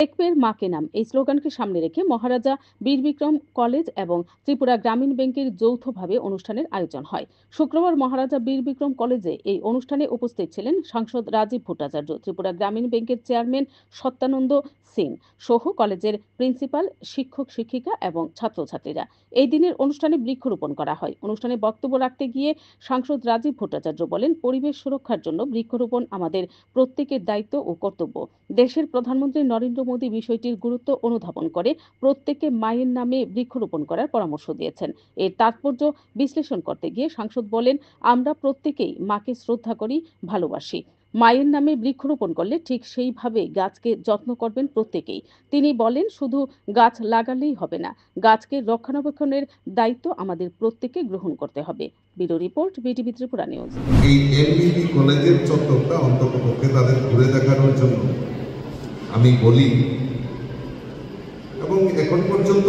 টেকপের মাকে নাম এই স্লোগানকে সামনে রেখে মহারাজা বীর বিক্রম কলেজ এবং ত্রিপুরা গ্রামীণ ব্যাংকের যৌথভাবে অনুষ্ঠানের আয়োজন হয়। শুক্রবার মহারাজা বীর বিক্রম কলেজে এই অনুষ্ঠানে উপস্থিত ছিলেন সাংসদ রাজীব ভট্টাচার্য, ত্রিপুরা গ্রামীণ ব্যাংকের চেয়ারম্যান সত্যানন্দ সিং সহ কলেজের প্রিন্সিপাল, শিক্ষক শিক্ষিকা এবং ছাত্রছাত্রীরা। এই দিনের অনুষ্ঠানে বৃক্ষরোপণ করা হয়। অনুষ্ঠানে বক্তব্য রাখতে গিয়ে সাংসদ রাজীব ভট্টাচার্য বলেন, পরিবেশ সুরক্ষার জন্য বৃক্ষরোপণ আমাদের প্রত্যেকের দায়িত্ব ও কর্তব্য। দেশের প্রধানমন্ত্রী নরেন্দ্র মোদী বিষয়টির গুরুত্ব অনুধাবন করে প্রত্যেককে মায়ের নামে বৃক্ষরোপণ করার পরামর্শ দিয়েছেন। এর তাৎপর্য বিশ্লেষণ করতে গিয়ে সাংসদ বলেন, আমরা প্রত্যেকেই মাকে শ্রদ্ধা করি, ভালোবাসি। মায়ের নামে বৃক্ষরোপণ করলে ঠিক সেইভাবে গাছকে যত্ন করবেন প্রত্যেকেই। তিনি বলেন, শুধু গাছ লাগালেই হবে না, গাছকে রক্ষণাবেক্ষণের দায়িত্ব আমাদের প্রত্যেককে গ্রহণ করতে হবে। Bureau report, BTV Tripura news. এই এমবিবি কলেজের চত্বরটা অন্ততপক্ষে তাদের ঘুরে দেখানোর জন্য আমি বলি, এবং এখন পর্যন্ত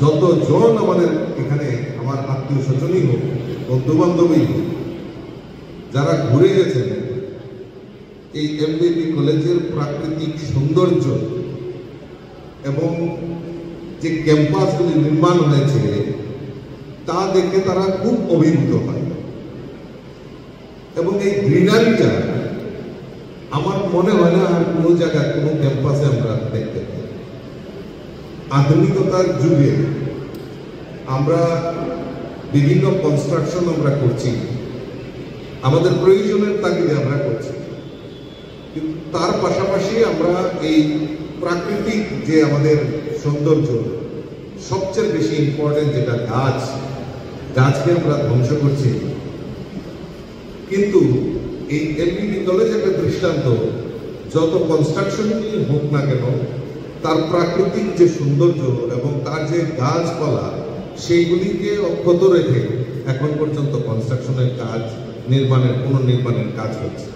যতজন আমাদের এখানে আমার আত্মীয় স্বজনই হোক, বন্ধু বান্ধবী হোক, যারা ঘুরে গেছেন এই এমবিবি কলেজের প্রাকৃতিক সৌন্দর্য এবং যে ক্যাম্পাসগুলি নির্মাণ হয়েছে তা দেখে তারা খুব অভিভূত হয়। এবং এই গ্রিনারিটা আমার মনে হয় না আর কোনো জায়গায় কোনো ক্যাম্পাসে আমরা দেখতে পাই। আধুনিকতার যুগে আমরা বিভিন্ন কনস্ট্রাকশন আমরা করছি, আমাদের প্রয়োজনের তাগিদে আমরা করছি, কিন্তু তার পাশাপাশি আমরা এই প্রাকৃতিক যে আমাদের সৌন্দর্য, সবচেয়ে বেশি ইম্পর্টেন্ট যেটা গাছকে আমরা ধ্বংস করছি। কিন্তু এই এমবিবি কলেজ একটা দৃষ্টান্ত, যত কনস্ট্রাকশনই হোক না কেন তার প্রাকৃতিক যে সৌন্দর্য এবং তার যে গাছপালা সেইগুলিকে অক্ষত রেখে এখন পর্যন্ত কনস্ট্রাকশনের কাজ, পুনর্নির্মাণের কাজ হচ্ছে।